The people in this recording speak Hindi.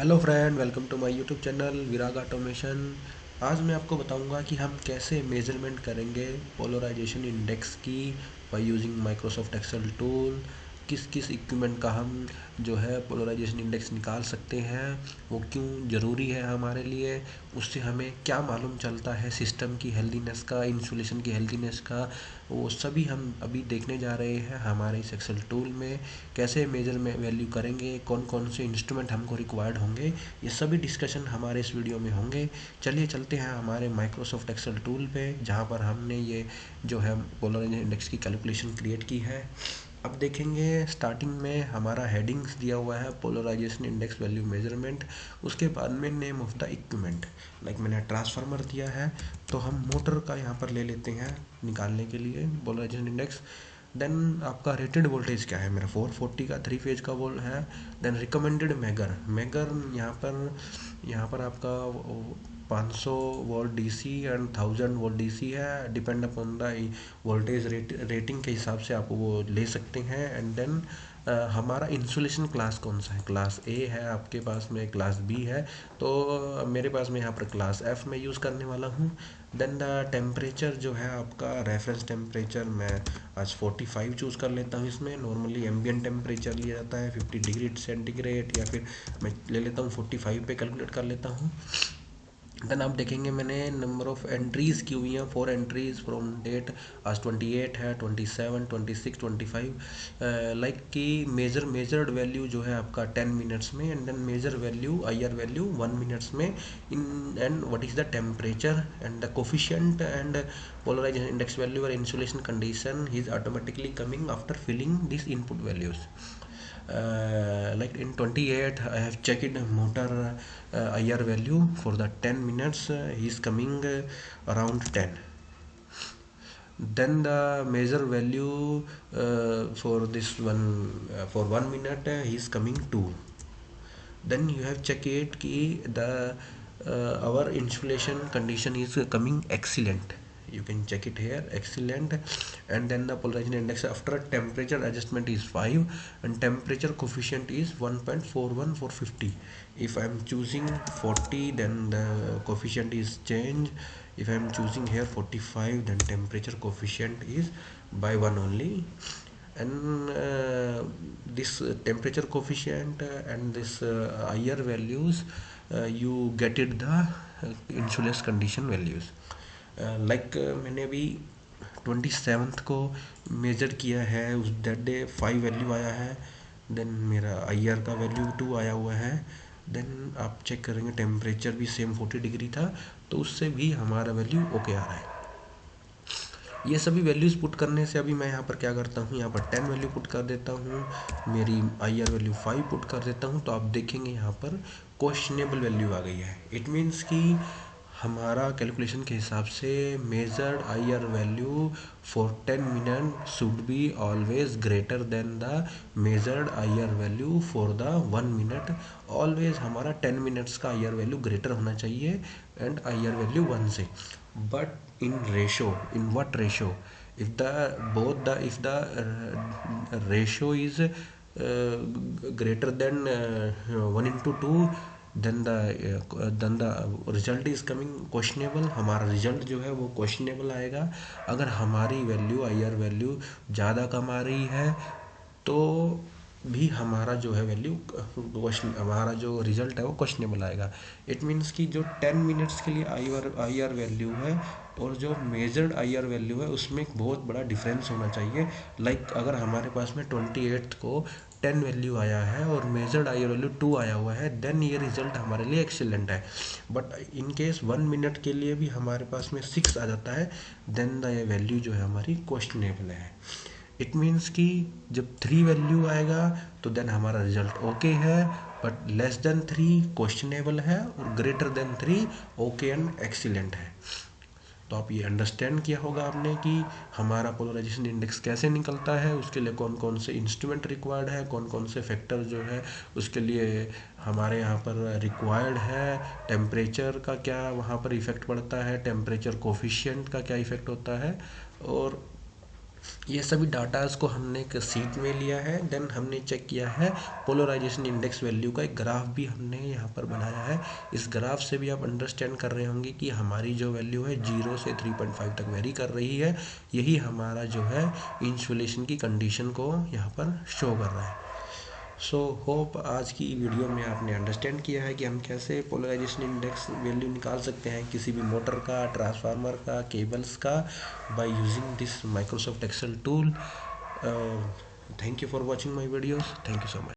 Hello friend, welcome to my YouTube channel Virag automation. आज मैं आपको बताऊंगा कि हम कैसे मेजरमेंट करेंगे पोलराइजेशन इंडेक्स की by using Microsoft Excel tool. किस किस इक्विपमेंट का हम जो है पोलराइजेशन इंडेक्स निकाल सकते हैं, वो क्यों ज़रूरी है हमारे लिए, उससे हमें क्या मालूम चलता है सिस्टम की हेल्दीनेस का, इंस्टॉलेशन की हेल्दीनेस का, वो सभी हम अभी देखने जा रहे हैं हमारे इस एक्सेल टूल में। कैसे मेजर में वैल्यू करेंगे, कौन कौन से इंस्ट्रूमेंट हमको रिक्वायर्ड होंगे, ये सभी डिस्कशन हमारे इस वीडियो में होंगे। चलिए चलते हैं हमारे माइक्रोसॉफ्ट एक्सेल टूल पे, जहाँ पर हमने ये जो है पोलराइजेशन इंडेक्स की कैलकुलेशन क्रिएट की है। अब देखेंगे स्टार्टिंग में हमारा हेडिंग्स दिया हुआ है पोलराइजेशन इंडेक्स वैल्यू मेजरमेंट। उसके बाद में name of the equipment, like मैंने ट्रांसफार्मर दिया है तो हम मोटर का यहाँ पर ले लेते हैं निकालने के लिए पोलराइजेशन इंडेक्स। देन आपका रेटेड वोल्टेज क्या है, मेरा 440 का 3 फेज का वोल्ट है। देन रिकमेंडेड मेगर मेगर यहाँ पर आपका 500 volt DC and 1000 volt DC है, depend upon the voltage rating के हिसाब से आप वो ले सकते हैं। एंड देन हमारा इंसुलेशन क्लास कौन सा है, क्लास ए है, आपके पास में क्लास बी है, तो मेरे पास में यहाँ पर क्लास एफ में यूज़ करने वाला हूँ। देन द टेम्परेचर जो है आपका रेफरेंस टेम्परेचर मैं आज 45 चूज़ कर लेता हूँ। इसमें नॉर्मली एम्बियंट टेम्परेचर लिया जाता है 50 डिग्री सेंटीग्रेड, या फिर मैं ले लेता हूँ 45 पे कैलकुलेट कर लेता हूँ। देन आप देखेंगे मैंने नंबर ऑफ़ एंट्रीज़ की हुई हैं, 4 एंट्रीज़ फ्रॉम डेट आज 28 है, 27, 26, 25। लाइक कि मेजर्ड वैल्यू जो है आपका 10 मिनट्स में, and then measure value IR value 1 minutes में in, and what is the temperature and the coefficient and polarization index value और insulation condition is automatically coming after filling this input values. Like in 28 I have checked motor IR value for the 10 minutes, he is coming around 10. Then the measure value for this one for 1 minute he is coming 2. Then you have check it ki the our insulation condition is coming excellent, you can check it here, excellent. And then the polarization index after temperature adjustment is 5 and temperature coefficient is 1.41 for 50. If I am choosing 40, then the coefficient is change. If I am choosing here 45, then temperature coefficient is by 1 only. And this temperature coefficient and this IR values, you get it the insulation condition values. Like मैंने अभी 27 को मेजर किया है, उस दैट डे 5 वैल्यू आया है। देन मेरा IR का वैल्यू 2 आया हुआ है। देन आप चेक करेंगे टेम्परेचर भी सेम 40 डिग्री था, तो उससे भी हमारा वैल्यू ओके आ रहा है। ये सभी वैल्यूज़ पुट करने से अभी मैं यहाँ पर क्या करता हूँ, यहाँ पर 10 वैल्यू पुट कर देता हूँ, मेरी IR वैल्यू 5 पुट कर देता हूँ, तो आप देखेंगे यहाँ पर क्वेश्चनेबल वैल्यू आ गई है। इट मीन्स कि हमारा कैलकुलेशन के हिसाब से measured IR value for 10 minute should be always greater than the measured IR value for the 1 minute. Always हमारा 10 मिनट्स का IR वैल्यू ग्रेटर होना चाहिए एंड IR वैल्यू 1 से। But in ratio, in what ratio, if the both the if the ratio is greater than 1:2, then the result is coming questionable। हमारा रिजल्ट जो है वो क्वेश्चनेबल आएगा। अगर हमारी वैल्यू IR वैल्यू ज़्यादा कम आ रही है तो भी हमारा जो है वैल्यू हमारा जो रिजल्ट है वो क्वेश्चनेबल आएगा। इट मीन्स कि जो 10 मिनट्स के लिए IR वैल्यू है और जो मेजर्ड IR वैल्यू है उसमें एक बहुत बड़ा डिफरेंस होना चाहिए। लाइक अगर हमारे पास में 28 को 10 वैल्यू आया है और मेजर्ड IR वैल्यू 2 आया हुआ है, देन ये रिजल्ट हमारे लिए एक्सीलेंट है। बट इन केस 1 मिनट के लिए भी हमारे पास में 6 आ जाता है, देन द वैल्यू जो है हमारी क्वेश्चनेबल है। इट मीन्स कि जब 3 वैल्यू आएगा तो देन हमारा रिजल्ट ओके है, बट लेस देन 3 क्वेश्चनेबल है और greater than 3 okay and excellent है। तो आप ये अंडरस्टैंड किया होगा आपने कि हमारा पोलराइजेशन इंडेक्स कैसे निकलता है, उसके लिए कौन कौन से इंस्ट्रूमेंट रिक्वायर्ड है, कौन कौन से फैक्टर जो है उसके लिए हमारे यहाँ पर रिक्वायर्ड है, टेम्परेचर का क्या वहाँ पर इफ़ेक्ट पड़ता है, टेम्परेचर कोफिशिएंट का क्या इफ़ेक्ट होता है, और ये सभी डाटाज को हमने एक सीट में लिया है। देन हमने चेक किया है पोलराइजेशन इंडेक्स वैल्यू का एक ग्राफ भी हमने यहाँ पर बनाया है। इस ग्राफ से भी आप अंडरस्टैंड कर रहे होंगे कि हमारी जो वैल्यू है 0 से 3.5 तक वेरी कर रही है। यही हमारा जो है इंसुलेशन की कंडीशन को यहाँ पर शो कर रहा है। सो होप आज की वीडियो में आपने अंडरस्टैंड किया है कि हम कैसे पोलराइजेशन इंडेक्स वैल्यू निकाल सकते हैं किसी भी मोटर का, ट्रांसफार्मर का, केबल्स का, by using this Microsoft Excel tool. Thank you for watching my videos. Thank you so much.